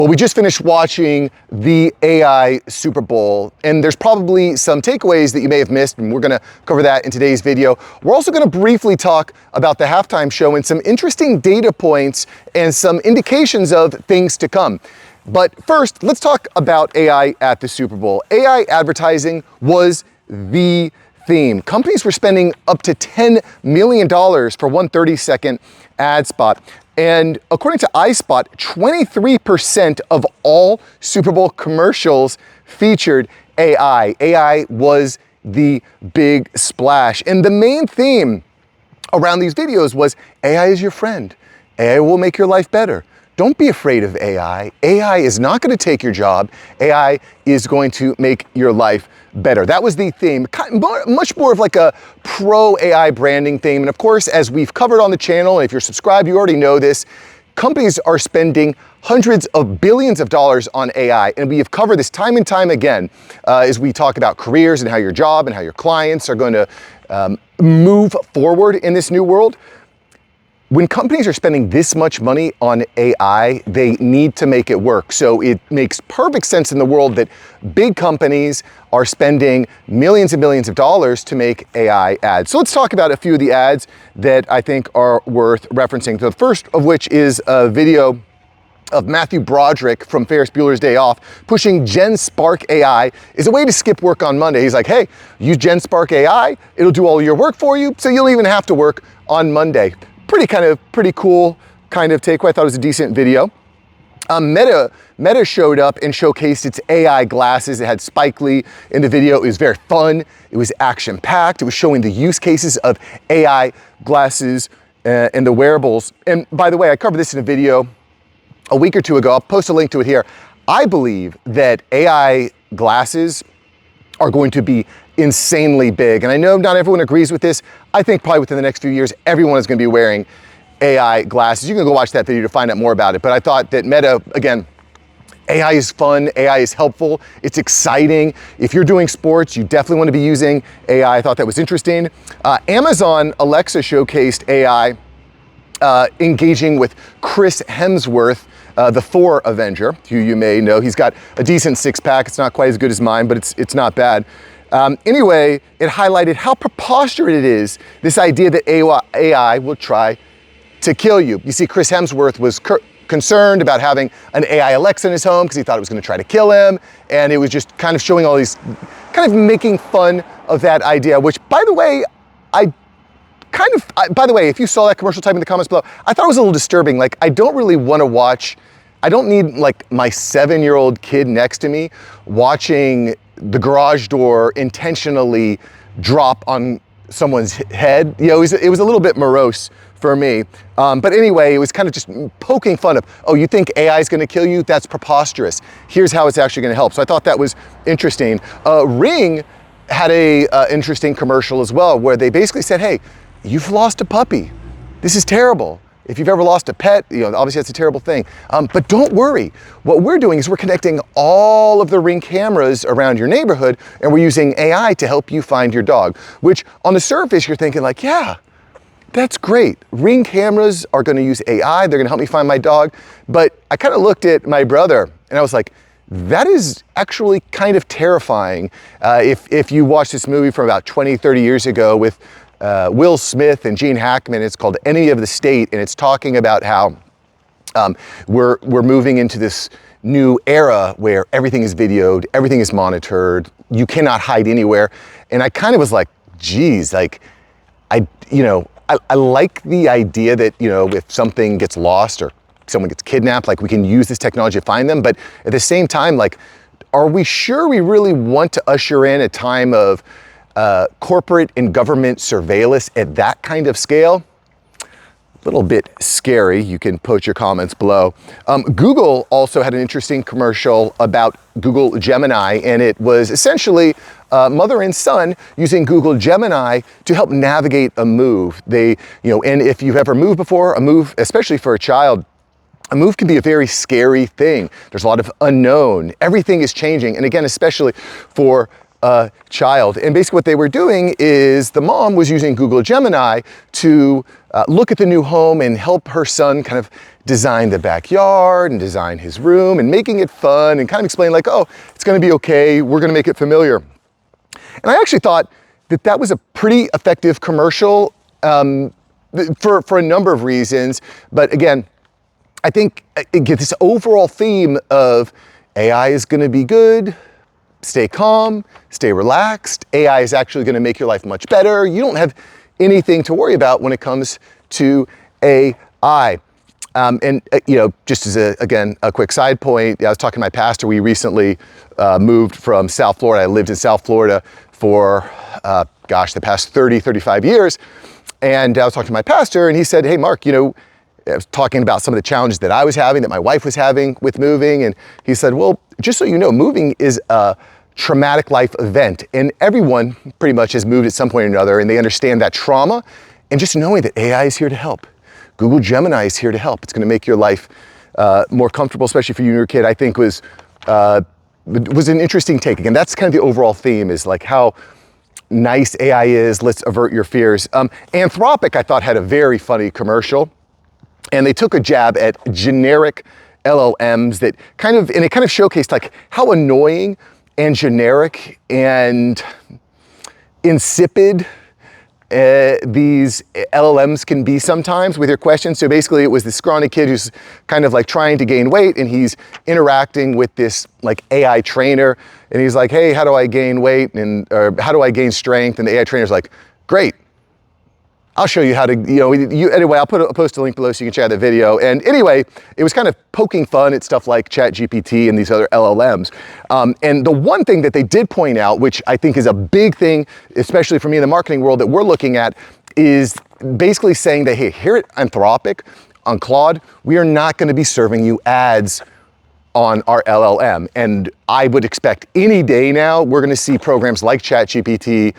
Well, we just finished watching the AI Super Bowl, and there's probably some takeaways that you may have missed, and we're gonna cover that in today's video. We're also gonna briefly talk about the halftime show and some interesting data points and some indications of things to come. But first, let's talk about AI at the Super Bowl. AI advertising was the theme. Companies were spending up to $10 million for one 30-second ad spot. And according to iSpot, 23% of all Super Bowl commercials featured AI. AI was the big splash. And the main theme around these videos was AI is your friend. AI will make your life better. Don't be afraid of AI. AI is not going to take your job. AI is going to make your life better. That was the theme, much more of like a pro-AI branding theme. And of course, as we've covered on the channel, and if you're subscribed, you already know this, companies are spending hundreds of billions of dollars on AI. And we have covered this time and time again as we talk about careers and how your job and how your clients are going to move forward in this new world. When companies are spending this much money on AI, they need to make it work. So it makes perfect sense in the world that big companies are spending millions and millions of dollars to make AI ads. So let's talk about a few of the ads that I think are worth referencing. The first of which is a video of Matthew Broderick from Ferris Bueller's Day Off pushing GenSpark AI is a way to skip work on Monday. He's like, hey, use GenSpark AI, it'll do all your work for you, so you'll even have to work on Monday. Pretty cool kind of takeaway. I thought it was a decent video. Meta showed up and showcased its AI glasses. It had Spike Lee in the video. It was very fun. It was action-packed. It was showing the use cases of AI glasses and the wearables. And by the way, I covered this in a video a week or two ago. I'll post a link to it here. I believe that AI glasses are going to be insanely big. And I know not everyone agrees with this. I think probably within the next few years, everyone is going to be wearing AI glasses. You can go watch that video to find out more about it. But I thought that Meta, again, AI is fun, AI is helpful, it's exciting. If you're doing sports, you definitely want to be using AI. I thought that was interesting. Amazon Alexa showcased AI engaging with Chris Hemsworth, the Thor Avenger, who you may know. He's got a decent six-pack. It's not quite as good as mine, but it's not bad. Anyway, it highlighted how preposterous it is, this idea that AI will try to kill you. You see, Chris Hemsworth was concerned about having an AI Alexa in his home because he thought it was going to try to kill him. And it was just kind of showing all these, kind of making fun of that idea, which, by the way, by the way, if you saw that commercial, type in the comments below. I thought it was a little disturbing. Like, I don't really want to watch, I don't need like my 7-year-old kid next to me watching the garage door intentionally drop on someone's head. You know, it was a little bit morose for me. But anyway, it was kind of just poking fun of, oh, you think AI is going to kill you? That's preposterous. Here's how it's actually going to help. So I thought that was interesting. Ring had a interesting commercial as well, where they basically said, hey, you've lost a puppy. This is terrible. If you've ever lost a pet, you know, obviously that's a terrible thing. But don't worry. What we're doing is we're connecting all of the Ring cameras around your neighborhood, and we're using AI to help you find your dog, which on the surface, you're thinking like, yeah, that's great. Ring cameras are going to use AI. They're going to help me find my dog. But I kind of looked at my brother and I was like, that is actually kind of terrifying. If you watch this movie from about 20, 30 years ago with Will Smith and Gene Hackman, it's called Enemy of the State, and it's talking about how we're moving into this new era where everything is videoed, everything is monitored, you cannot hide anywhere. And I kind of was like, geez, like, I like the idea that, you know, if something gets lost or someone gets kidnapped, like we can use this technology to find them. But at the same time, like, are we sure we really want to usher in a time of corporate and government surveillance at that kind of scale? A little bit scary. You can post your comments below. Google also had an interesting commercial about Google Gemini, and it was essentially mother and son using Google Gemini to help navigate a move. And if you've ever moved before, a move, especially for a child, a move can be a very scary thing. There's a lot of unknown. Everything is changing. And again, especially for a child. And basically what they were doing is the mom was using Google Gemini to look at the new home and help her son kind of design the backyard and design his room and making it fun and kind of explain like, oh, it's gonna be okay, we're gonna make it familiar. And I actually thought that that was a pretty effective commercial for a number of reasons. But again, I think it gets this overall theme of AI is gonna be good, stay calm, stay relaxed. AI is actually gonna make your life much better. You don't have anything to worry about when it comes to AI. And just as a quick side point, I was talking to my pastor. We recently moved from South Florida. I lived in South Florida for, the past 30, 35 years. And I was talking to my pastor and he said, hey, Mark, I was talking about some of the challenges that I was having, that my wife was having with moving. And he said, well, just so you know, moving is a traumatic life event. And everyone pretty much has moved at some point or another, and they understand that trauma. And just knowing that AI is here to help. Google Gemini is here to help. It's gonna make your life more comfortable, especially for you and your kid, I think was an interesting take. Again, that's kind of the overall theme, is like how nice AI is, let's avert your fears. Anthropic, I thought, had a very funny commercial. And they took a jab at generic LLMs that kind of showcased like how annoying and generic and insipid these LLMs can be sometimes with your questions. So basically it was this scrawny kid who's kind of like trying to gain weight, and he's interacting with this like AI trainer, and he's like, hey, how do I gain weight? Or how do I gain strength? And the AI trainer's like, great. I'll show you how to, anyway, I'll post a link below so you can check out the video. And anyway, it was kind of poking fun at stuff like ChatGPT and these other LLMs. And the one thing that they did point out, which I think is a big thing, especially for me in the marketing world that we're looking at, is basically saying that, hey, here at Anthropic, on Claude, we are not gonna be serving you ads on our LLM. And I would expect any day now, we're gonna see programs like ChatGPT,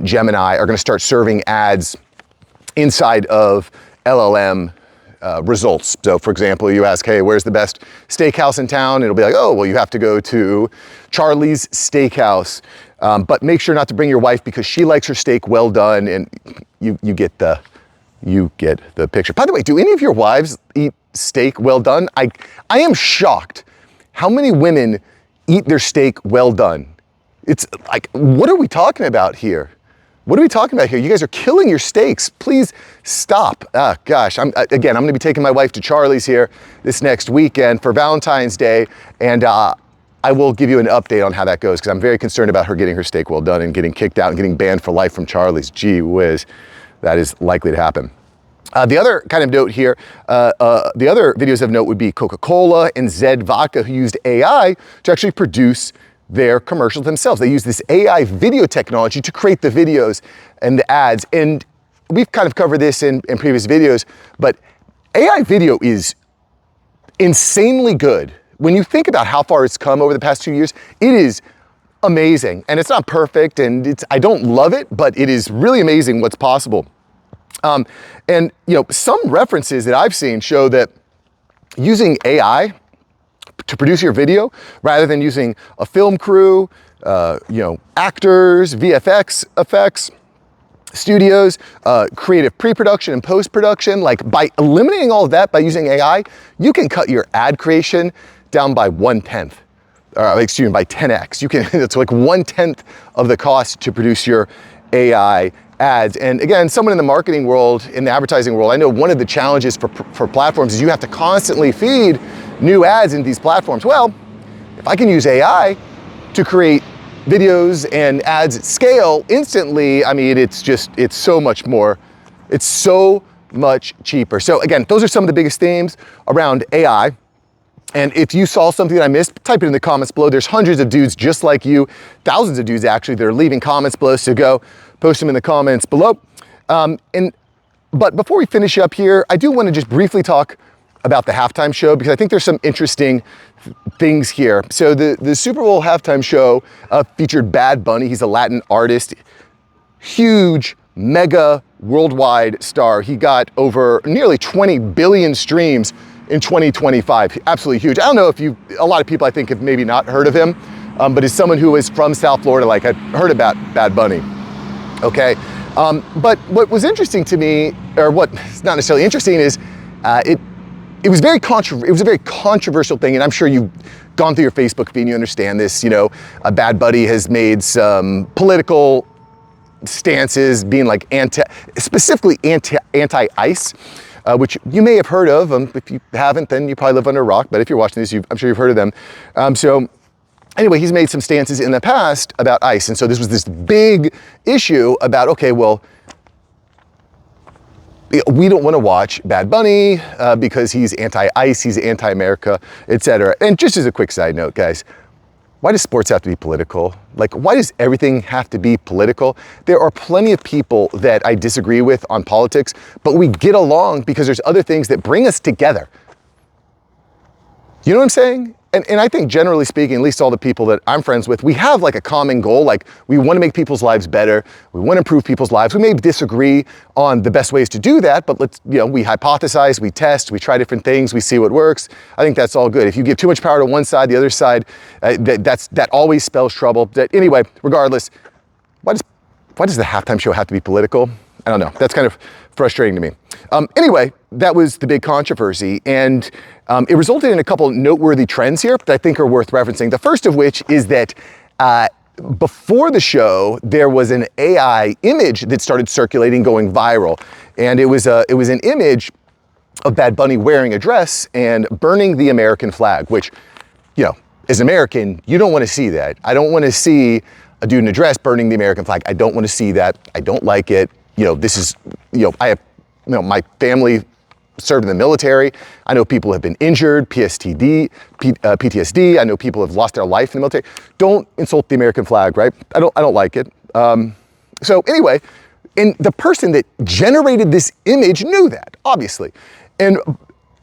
Gemini are gonna start serving ads inside of LLM results. So for example, you ask, hey, where's the best steakhouse in town? It'll be like, oh, well, you have to go to Charlie's Steakhouse, but make sure not to bring your wife because she likes her steak well done, and you get the picture. By the way, do any of your wives eat steak well done? I am shocked how many women eat their steak well done. It's like, what are we talking about here? What are we talking about here? You guys are killing your steaks. Please stop. Gosh, I'm gonna be taking my wife to Charlie's here this next weekend for Valentine's Day, and I will give you an update on how that goes, because I'm very concerned about her getting her steak well done and getting kicked out and getting banned for life from Charlie's. Gee whiz, that is likely to happen. The other kind of note here, the other videos of note would be Coca-Cola and Zed Vodka, who used AI to actually produce their commercials themselves. They use this AI video technology to create the videos and the ads. And we've kind of covered this in previous videos, but AI video is insanely good. When you think about how far it's come over the past 2 years, it is amazing. And it's not perfect, and I don't love it, but it is really amazing what's possible. And some references that I've seen show that using AI to produce your video, rather than using a film crew, actors, VFX effects, studios, creative pre-production and post-production, like by eliminating all of that by using AI, you can cut your ad creation down by 1/10, by 10x. It's like 1/10 of the cost to produce your AI ads. And again, someone in the marketing world, in the advertising world, I know one of the challenges for platforms is you have to constantly feed new ads in these platforms. Well, if I can use AI to create videos and ads at scale instantly, I mean, it's so much cheaper. So again, those are some of the biggest themes around AI. And if you saw something that I missed, type it in the comments below. There's hundreds of dudes just like you, thousands of dudes actually, that are leaving comments below, so go post them in the comments below. But before we finish up here, I do want to just briefly talk about the halftime show, because I think there's some interesting things here. So the Super Bowl halftime show featured Bad Bunny. He's a Latin artist, huge, mega worldwide star. He got over nearly 20 billion streams in 2025. Absolutely huge. I don't know if a lot of people I think have maybe not heard of him. but as someone who is from South Florida, like I heard about Bad Bunny, okay? But what was interesting to me, or what's not necessarily interesting, is it was a very controversial thing, and I'm sure you've gone through your Facebook feed and you understand this. You know, Bad Bunny has made some political stances, being like specifically anti-ICE, which you may have heard of. If you haven't, then you probably live under a rock. But if you're watching this, I'm sure you've heard of them. So anyway, he's made some stances in the past about ICE, and so this was this big issue about, okay, well, we don't want to watch Bad Bunny because he's anti-ICE, he's anti-America, etc. And just as a quick side note, guys, why does sports have to be political? Like, why does everything have to be political? There are plenty of people that I disagree with on politics, but we get along because there's other things that bring us together. You know what I'm saying? And I think generally speaking, at least all the people that I'm friends with, we have like a common goal. Like, we want to make people's lives better. We want to improve people's lives. We may disagree on the best ways to do that, but we hypothesize, we test, we try different things, we see what works. I think that's all good. If you give too much power to one side, the other side, that always spells trouble. Anyway, regardless, why does the halftime show have to be political? I don't know. That's kind of frustrating to me. Anyway, that was the big controversy, and it resulted in a couple noteworthy trends here that I think are worth referencing. The first of which is that before the show, there was an AI image that started circulating, going viral, and it was an image of Bad Bunny wearing a dress and burning the American flag, which, you know, as an American, you don't want to see that. I don't want to see a dude in a dress burning the American flag. I don't want to see that. I don't like it. You know, this is, I have, my family served in the military. I know people have been injured, PTSD. I know people have lost their life in the military. Don't insult the American flag, right? I don't like it. So anyway, and the person that generated this image knew that, obviously. And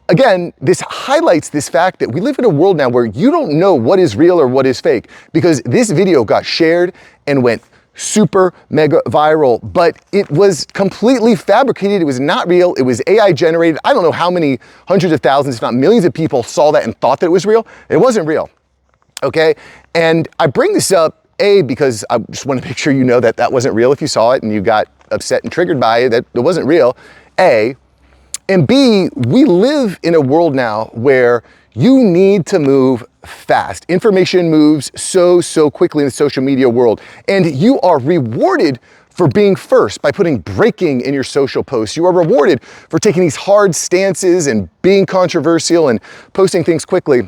again, this highlights this fact that we live in a world now where you don't know what is real or what is fake, because this video got shared and went super mega viral, but it was completely fabricated. It was not real. It was AI generated. I don't know how many hundreds of thousands, if not millions of people saw that and thought that it was real. It wasn't real, okay? And I bring this up, A, because I just want to make sure you know that that wasn't real if you saw it and you got upset and triggered by it, that it wasn't real, A. And B, we live in a world now where you need to move fast. Information moves so quickly in the social media world, and you are rewarded for being first by putting breaking in your social posts. You are rewarded for taking these hard stances and being controversial and posting things quickly.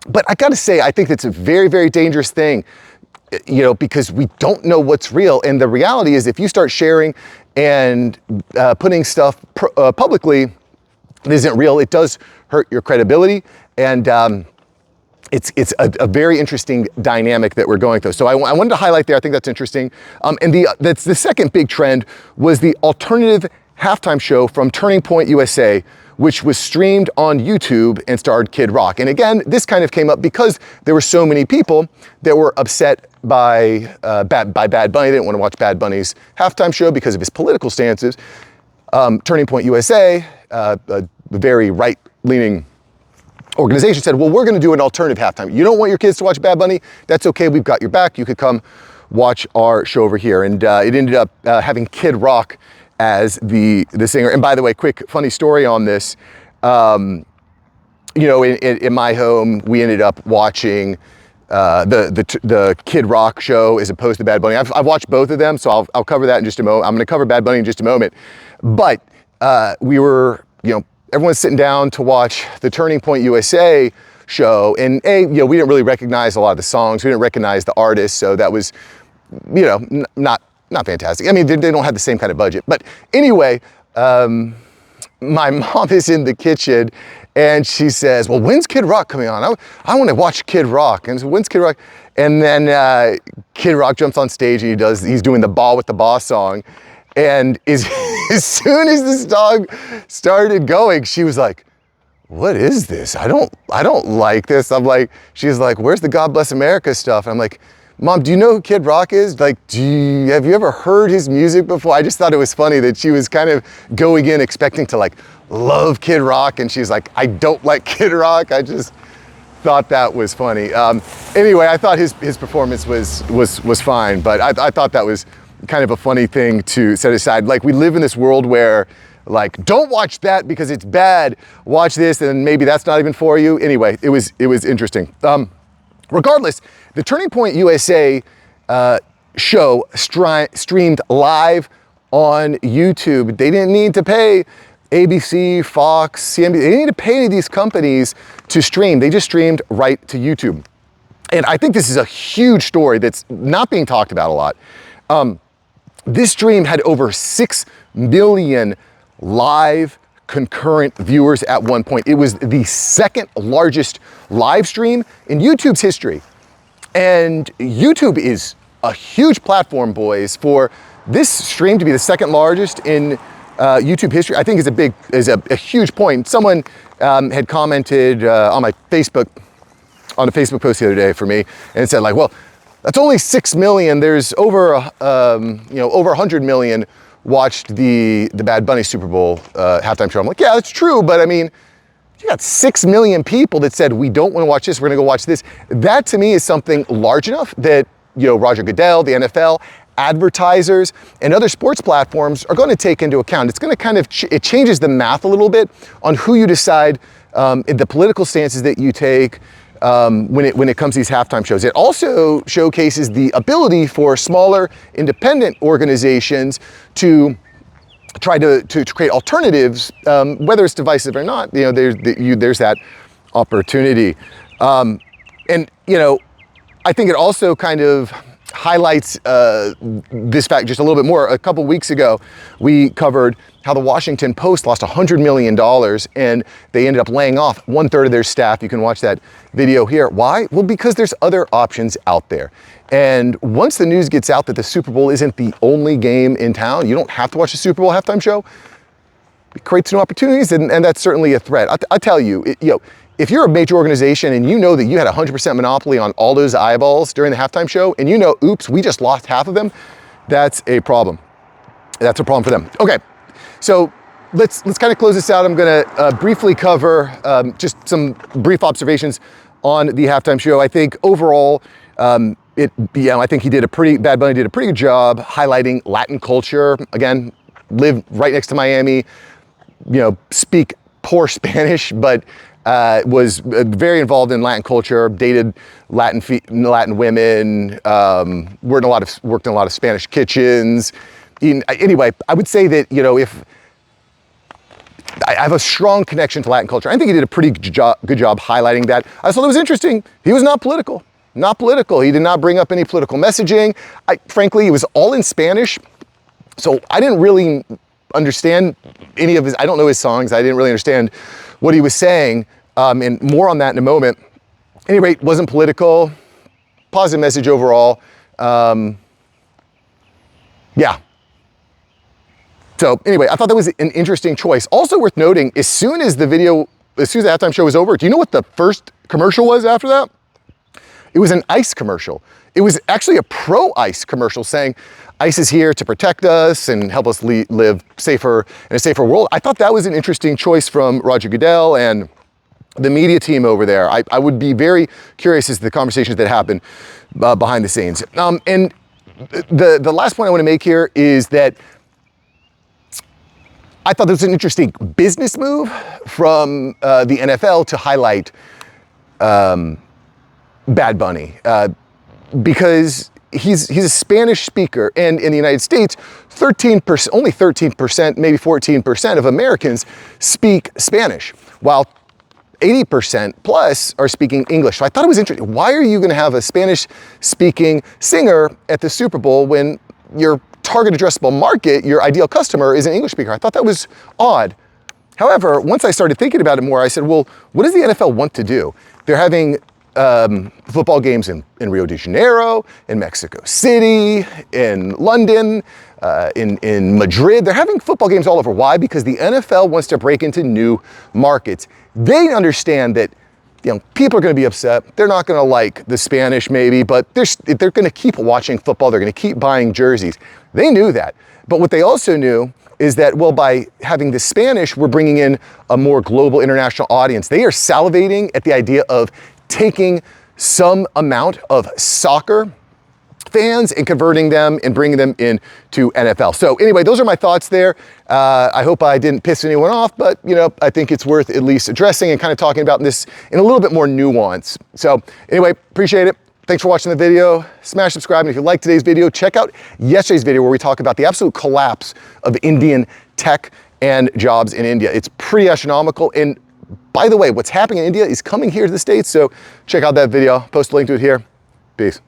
But I gotta say, I think that's a very dangerous thing, because we don't know what's real. And the reality is, if you start sharing and putting stuff publicly that isn't real, it does hurt your credibility. And it's a very interesting dynamic that we're going through. So I wanted to highlight there. I think that's interesting. And that's the second big trend was the alternative halftime show from Turning Point USA, which was streamed on YouTube and starred Kid Rock. And again, this kind of came up because there were so many people that were upset by Bad Bunny. They didn't want to watch Bad Bunny's halftime show because of his political stances. Turning Point USA, a very right-leaning organization, said, well, we're going to do an alternative halftime. You don't want your kids to watch Bad Bunny? That's okay. We've got your back. You could come watch our show over here. And it ended up having Kid Rock as the singer. And by the way, quick funny story on this. In my home, we ended up watching the Kid Rock show as opposed to Bad Bunny. I've watched both of them, so I'll cover that in just a moment. I'm going to cover Bad Bunny in just a moment. But we were, everyone's sitting down to watch the Turning Point USA show, and we didn't really recognize a lot of the songs. We didn't recognize the artists, so that was, not fantastic. I mean, they don't have the same kind of budget. But anyway, my mom is in the kitchen, and she says, well, when's Kid Rock coming on? I want to watch Kid Rock. And so, when's Kid Rock? And then Kid Rock jumps on stage, and he's doing the Ball with the Boss song. And as soon as this song started going, she was like, what is this? I don't like this. She's like, where's the God Bless America stuff? And I'm like, Mom, do you know who Kid Rock is? Like, have you ever heard his music before? I just thought it was funny that she was kind of going in expecting to love Kid Rock. And she's like, I don't like Kid Rock. I just thought that was funny. Anyway, I thought his performance was fine, but I thought that was kind of a funny thing to set aside. Like, we live in this world where, like, don't watch that because it's bad. Watch this, and maybe that's not even for you. Anyway, it was interesting. Regardless, the Turning Point USA show streamed live on YouTube. They didn't need to pay ABC, Fox, CNBC. They didn't need to pay any of these companies to stream. They just streamed right to YouTube. And I think this is a huge story that's not being talked about a lot. This stream had over 6 million live concurrent viewers at one point. It was the second largest live stream in YouTube's history. And YouTube is a huge platform, boys. For this stream to be the second largest in YouTube history, I think is a huge point. Someone had commented on my Facebook, on a Facebook post the other day for me, and it said, like, well, that's only 6 million. There's over over 100 million watched the Bad Bunny Super Bowl halftime show. I'm like, yeah, that's true, but I mean, you got 6 million people that said, we don't want to watch this, we're gonna go watch this. That to me is something large enough that, Roger Goodell, the NFL, advertisers, and other sports platforms are going to take into account. It's going to kind of, it changes the math a little bit on who you decide, the political stances that you take when it comes to these halftime shows. It also showcases the ability for smaller independent organizations to try to create alternatives, whether it's divisive or not. There's that opportunity. And I think it also kind of highlights this fact just a little bit more. A couple weeks ago, we covered how the Washington Post lost $100 million and they ended up laying off 1/3 of their staff. You can watch that video here. Why? Well, because there's other options out there. And once the news gets out that the Super Bowl isn't the only game in town, you don't have to watch the Super Bowl halftime show, it creates new opportunities, and that's certainly a threat. I tell you, if you're a major organization and you know that you had 100% monopoly on all those eyeballs during the halftime show, and oops, we just lost half of them, that's a problem. That's a problem for them. Okay, so let's kind of close this out. I'm gonna briefly cover just some brief observations on the halftime show. I think overall, I think Bad Bunny did a pretty good job highlighting Latin culture. Again, live right next to Miami, speak poor Spanish, but was very involved in Latin culture, dated Latin women, worked in a lot of Spanish kitchens. Anyway, I would say that, if I have a strong connection to Latin culture, I think he did a pretty good job highlighting that. I thought it was interesting. He was not political. He did not bring up any political messaging. Frankly, it was all in Spanish, so I didn't really understand any of I don't know his songs. I didn't really understand what he was saying, and more on that in a moment. At any rate, wasn't political, positive message overall. Yeah. So anyway, I thought that was an interesting choice. Also worth noting, as soon as the halftime show was over, do you know what the first commercial was after that? It was an ICE commercial. It was actually a pro-ICE commercial saying, ICE is here to protect us and help us live safer in a safer world. I thought that was an interesting choice from Roger Goodell and the media team over there. I would be very curious as to the conversations that happen behind the scenes. And the last point I want to make here is that I thought this was an interesting business move from the NFL to highlight Bad Bunny because he's a Spanish speaker, and in the United States, only 13%, maybe 14% of Americans speak Spanish, while 80% plus are speaking English. So I thought it was interesting. Why are you going to have a Spanish-speaking singer at the Super Bowl when your target addressable market, your ideal customer, is an English speaker? I thought that was odd. However, once I started thinking about it more, I said, well, what does the NFL want to do? They're having football games in Rio de Janeiro, in Mexico City, in London, in Madrid. They're having football games all over. Why? Because the NFL wants to break into new markets. They understand that people are going to be upset. They're not going to like the Spanish maybe, but they're going to keep watching football. They're going to keep buying jerseys. They knew that. But what they also knew is that, well, by having the Spanish, we're bringing in a more global international audience. They are salivating at the idea of taking some amount of soccer fans and converting them and bringing them into NFL. So anyway, those are my thoughts there. I hope I didn't piss anyone off, but you know, I think it's worth at least addressing and kind of talking about this in a little bit more nuance. So anyway, appreciate it. Thanks for watching the video. Smash subscribe, and if you liked today's video, check out yesterday's video where we talk about the absolute collapse of Indian tech and jobs in India. It's pretty astronomical. And by the way, what's happening in India is coming here to the States. So check out that video. Post a link to it here. Peace.